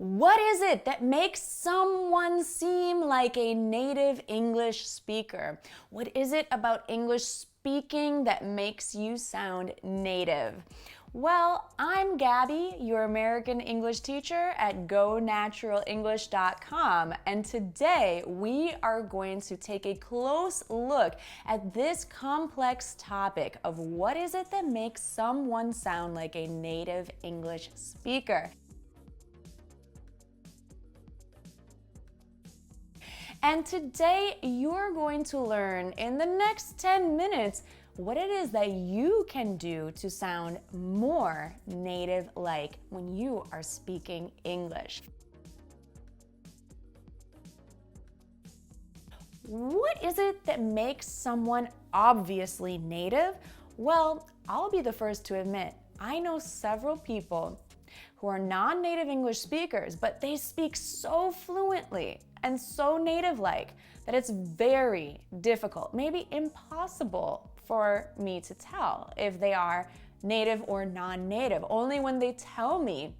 What is it that makes someone seem like a native English speaker? What is it about English speaking that makes you sound native? Well, I'm Gabby, your American English teacher at GoNaturalEnglish.com, and today we are going to take a close look at this complex topic of what is it that makes someone sound like a native English speaker. And today you're going to learn in the next 10 minutes what it is that you can do to sound more native-like when you are speaking English. What is it that makes someone obviously native? Well, I'll be the first to admit, I know several people who are non-native English speakers, but they speak so fluently and so native-like that it's very difficult, maybe impossible for me to tell if they are native or non-native. Only when they tell me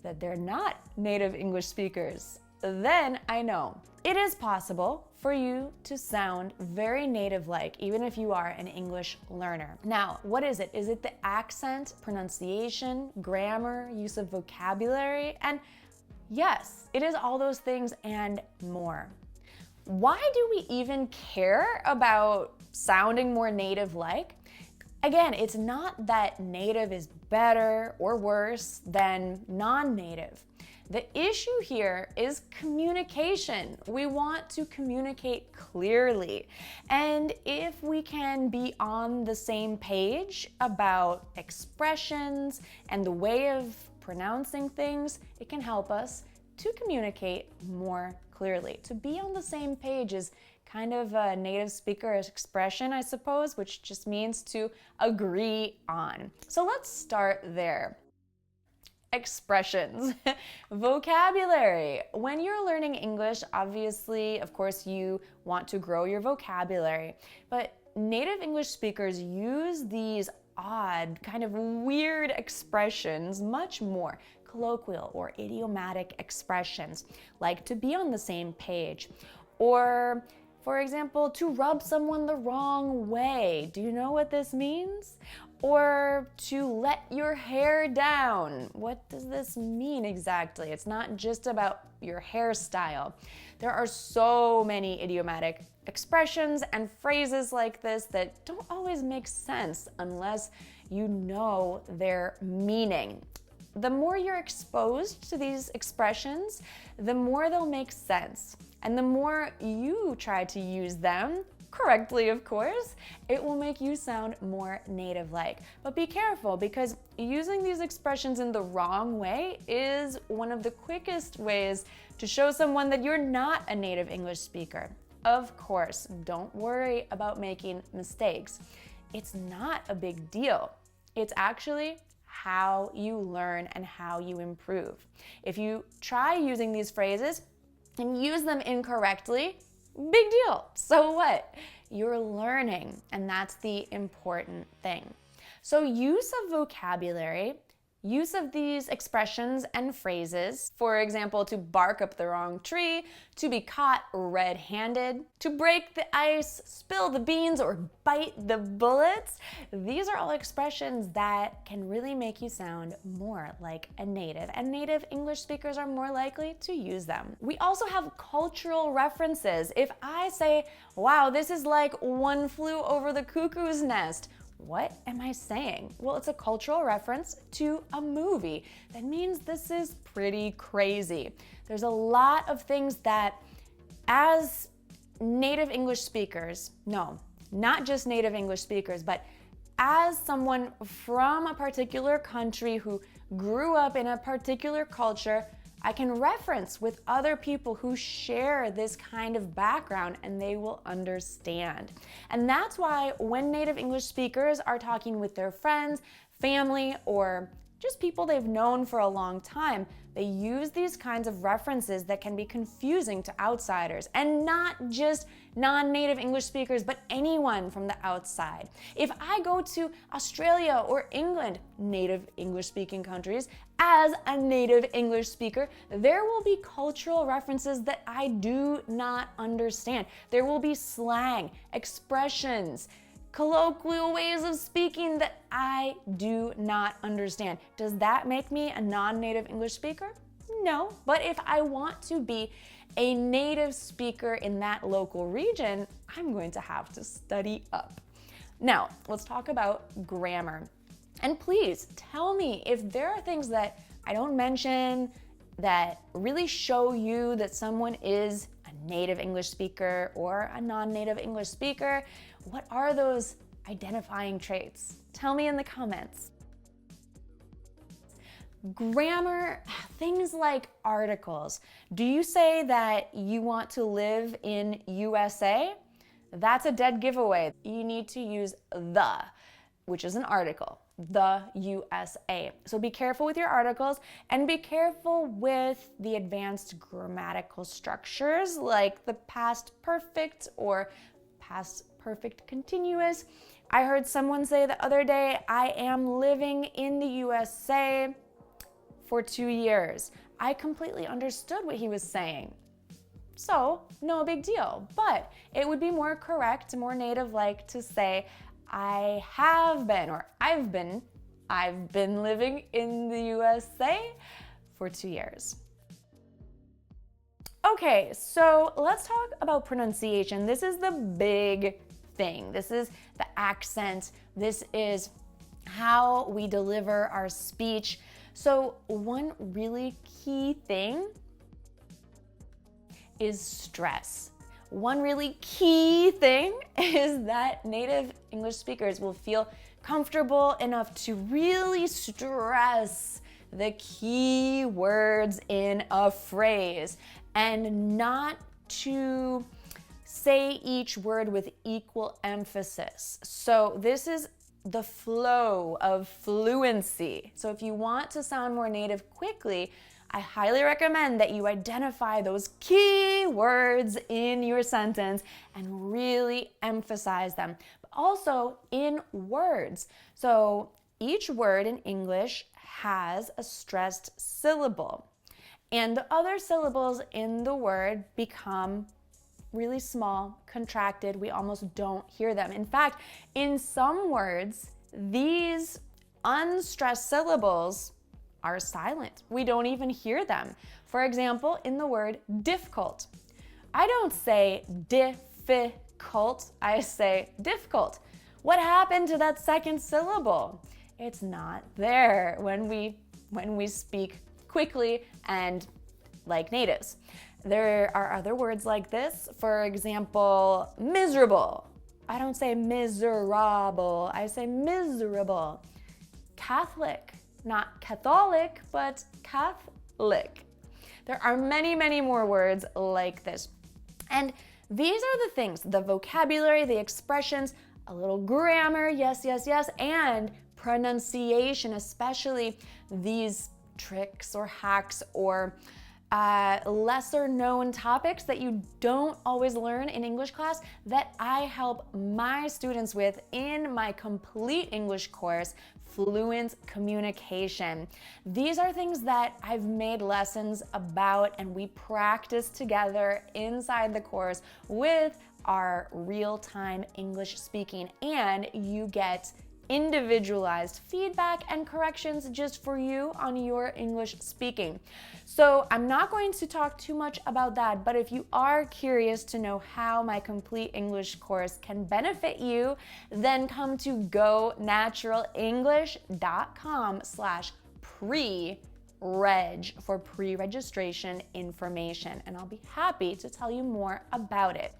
that they're not native English speakers, then I know. It is possible for you to sound very native-like, even if you are an English learner. Now, what is it? Is it the accent, pronunciation, grammar, use of vocabulary? And yes, it is all those things and more. Why do we even care about sounding more native-like? Again, it's not that native is better or worse than non-native. The issue here is communication. We want to communicate clearly. And if we can be on the same page about expressions and the way of pronouncing things, it can help us to communicate more clearly. To be on the same page is kind of a native speaker expression, I suppose, which just means to agree on. So let's start there. Expressions. Vocabulary. When you're learning English, obviously, of course, you want to grow your vocabulary, but native English speakers use these odd, kind of weird expressions much more. Colloquial or idiomatic expressions, like to be on the same page, or for example, to rub someone the wrong way. Do you know what this means? Or to let your hair down. What does this mean exactly? It's not just about your hairstyle. There are so many idiomatic expressions and phrases like this that don't always make sense unless you know their meaning. The more you're exposed to these expressions, the more they'll make sense. And the more you try to use them, correctly of course, it will make you sound more native-like. But be careful, because using these expressions in the wrong way is one of the quickest ways to show someone that you're not a native English speaker. Of course, don't worry about making mistakes. It's not a big deal. It's actually how you learn and how you improve. If you try using these phrases and use them incorrectly, big deal. So what? You're learning, and that's the important thing. So use of vocabulary, use of these expressions and phrases, for example, to bark up the wrong tree, to be caught red-handed, to break the ice, spill the beans, or bite the bullets. These are all expressions that can really make you sound more like a native, and native English speakers are more likely to use them. We also have cultural references. If I say, wow, this is like One Flew Over the Cuckoo's Nest, what am I saying? Well, it's a cultural reference to a movie. That means this is pretty crazy. There's a lot of things that as native English speakers, no, not just native English speakers, but as someone from a particular country who grew up in a particular culture, I can reference with other people who share this kind of background, and they will understand. And that's why when native English speakers are talking with their friends, family, or just people they've known for a long time, they use these kinds of references that can be confusing to outsiders, and not just non-native English speakers, but anyone from the outside. If I go to Australia or England, native English speaking countries, as a native English speaker, there will be cultural references that I do not understand. There will be slang, expressions, colloquial ways of speaking that I do not understand. Does that make me a non-native English speaker? No, but if I want to be a native speaker in that local region, I'm going to have to study up. Now, let's talk about grammar. And please tell me if there are things that I don't mention that really show you that someone is a native English speaker or a non-native English speaker. What are those identifying traits? Tell me in the comments. Grammar, things like articles. Do you say that you want to live in USA? That's a dead giveaway. You need to use the, which is an article, the USA. So be careful with your articles and be careful with the advanced grammatical structures like the past perfect or past perfect continuous. I heard someone say the other day, I am living in the USA for 2 years. I completely understood what he was saying. So, no big deal. But it would be more correct, more native-like to say, I have been, or I've been living in the USA for 2 years. Okay, so let's talk about pronunciation. This is the big thing. This is the accent. This is how we deliver our speech. So one really key thing is stress. One really key thing is that native English speakers will feel comfortable enough to really stress the key words in a phrase and not to say each word with equal emphasis. So this is the flow of fluency. So if you want to sound more native quickly, I highly recommend that you identify those key words in your sentence and really emphasize them. But also in words. So each word in English has a stressed syllable, and the other syllables in the word become really small, contracted. We almost don't hear them. In fact, in some words, these unstressed syllables are silent. We don't even hear them. For example, in the word difficult, I don't say difficult, I say difficult. What happened to that second syllable? It's not there when we speak quickly and like natives. There are other words like this. For example, miserable. I don't say miserable, I say miserable. Catholic, not Catholic, but Catholic. There are many, many more words like this. And these are the things, the vocabulary, the expressions, a little grammar, yes, yes, yes, and pronunciation, especially these tricks or hacks or lesser known topics that you don't always learn in English class that I help my students with in my complete English course, Fluent Communication. These are things that I've made lessons about and we practice together inside the course with our real-time English speaking, and you get individualized feedback and corrections just for you on your English speaking. So I'm not going to talk too much about that, but if you are curious to know how my complete English course can benefit you, then come to gonaturalenglish.com/pre-reg for pre-registration information, and I'll be happy to tell you more about it.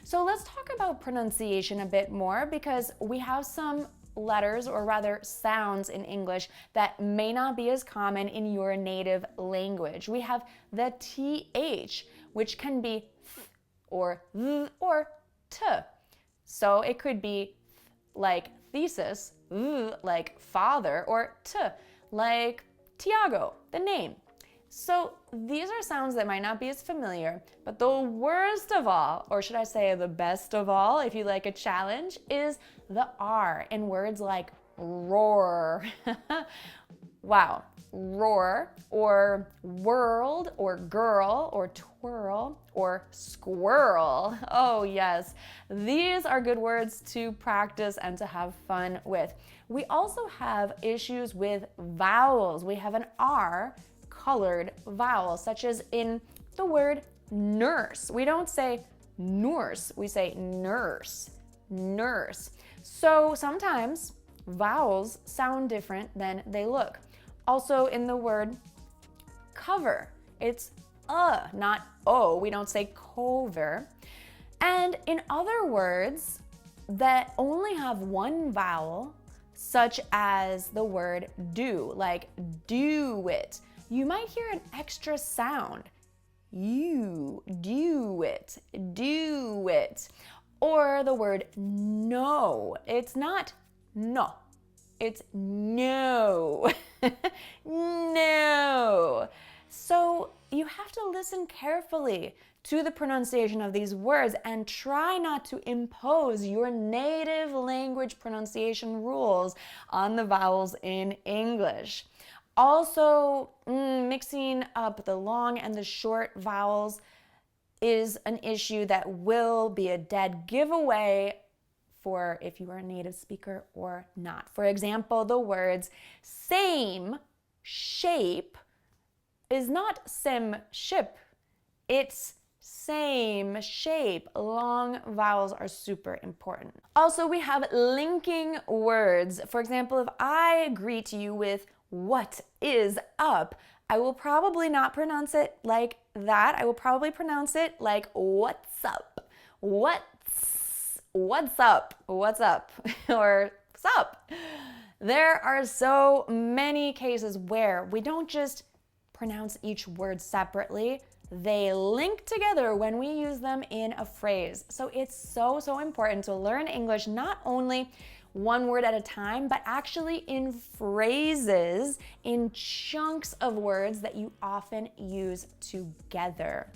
So let's talk about pronunciation a bit more, because we have some letters, or rather sounds in English, that may not be as common in your native language. We have the TH, which can be th or th or t. So it could be like thesis, th like father, or t like Tiago, the name. So these are sounds that might not be as familiar, but the worst of all, or should I say the best of all, if you like a challenge, is the R in words like roar. Wow, roar, or world, or girl, or twirl, or squirrel. Oh yes, these are good words to practice and to have fun with. We also have issues with vowels. We have an R colored vowel, such as in the word nurse. We don't say nurse, we say nurse, nurse. So sometimes vowels sound different than they look. Also in the word cover, it's not o. We don't say cover. And in other words that only have one vowel, such as the word do, like do it, you might hear an extra sound. You do it, do it. Or the word no, it's not no, it's no. No. So you have to listen carefully to the pronunciation of these words and try not to impose your native language pronunciation rules on the vowels in English. Also, mixing up the long and the short vowels is an issue that will be a dead giveaway for if you are a native speaker or not. For example, the words same shape is not sim ship. It's same shape. Long vowels are super important. Also, we have linking words. For example, if I greet you with what is up, I will probably not pronounce it like that. I will probably pronounce it like what's up. What's up? What's up? Or what's up? There are so many cases where we don't just pronounce each word separately. They link together when we use them in a phrase. So it's so important to learn English not only one word at a time, but actually in phrases, in chunks of words that you often use together.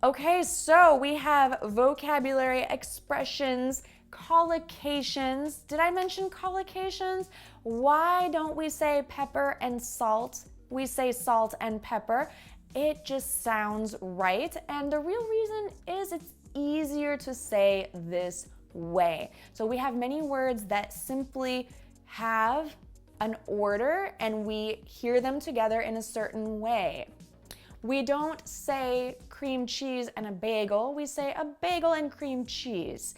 Okay, so we have vocabulary, expressions, collocations. Did I mention collocations? Why don't we say pepper and salt? We say salt and pepper. It just sounds right. And the real reason is it's easier to say this way. So we have many words that simply have an order and we hear them together in a certain way. We don't say cream cheese and a bagel, we say a bagel and cream cheese.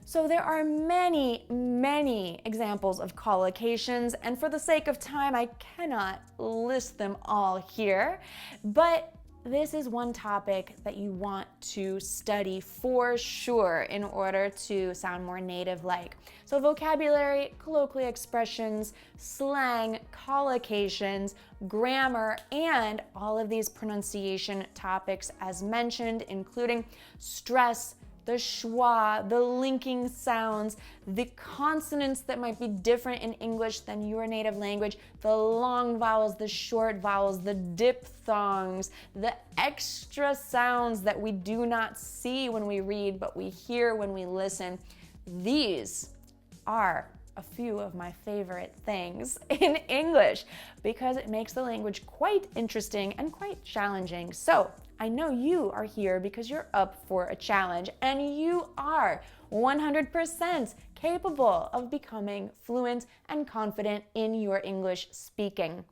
So there are many examples of collocations, and for the sake of time, I cannot list them all here, but this is one topic that you want to study for sure in order to sound more native-like. So vocabulary, colloquial expressions, slang, collocations, grammar, and all of these pronunciation topics as mentioned, including stress, the schwa, the linking sounds, the consonants that might be different in English than your native language, the long vowels, the short vowels, the diphthongs, the extra sounds that we do not see when we read, but we hear when we listen. These are a few of my favorite things in English because it makes the language quite interesting and quite challenging. So I know you are here because you're up for a challenge and you are 100% capable of becoming fluent and confident in your English speaking.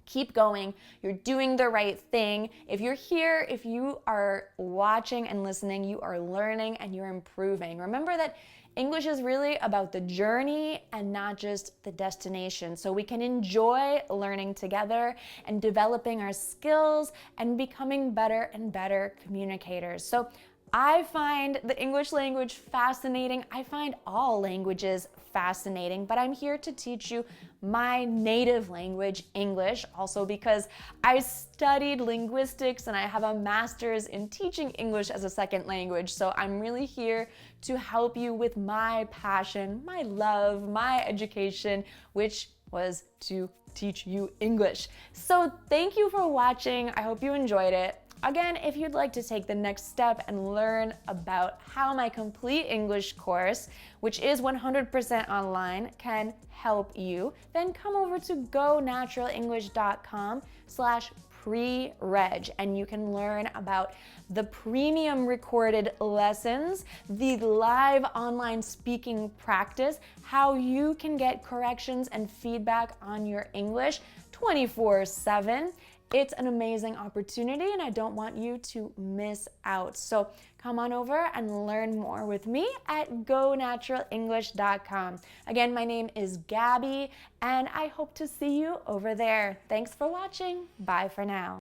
Keep going. You're doing the right thing. If you're here, if you are watching and listening, you are learning and you're improving. Remember that English is really about the journey and not just the destination. So we can enjoy learning together and developing our skills and becoming better and better communicators. So I find the English language fascinating. I find all languages fascinating, but I'm here to teach you my native language, English, also because I studied linguistics and I have a master's in teaching English as a second language. So I'm really here to help you with my passion, my love, my education, which was to teach you English. So thank you for watching. I hope you enjoyed it. Again, if you'd like to take the next step and learn about how my complete English course, which is 100% online, can help you, then come over to gonaturalenglish.com/pre-reg and you can learn about the premium recorded lessons, the live online speaking practice, how you can get corrections and feedback on your English 24/7. It's an amazing opportunity and I don't want you to miss out. So come on over and learn more with me at gonaturalenglish.com. Again, my name is Gabby and I hope to see you over there. Thanks for watching. Bye for now.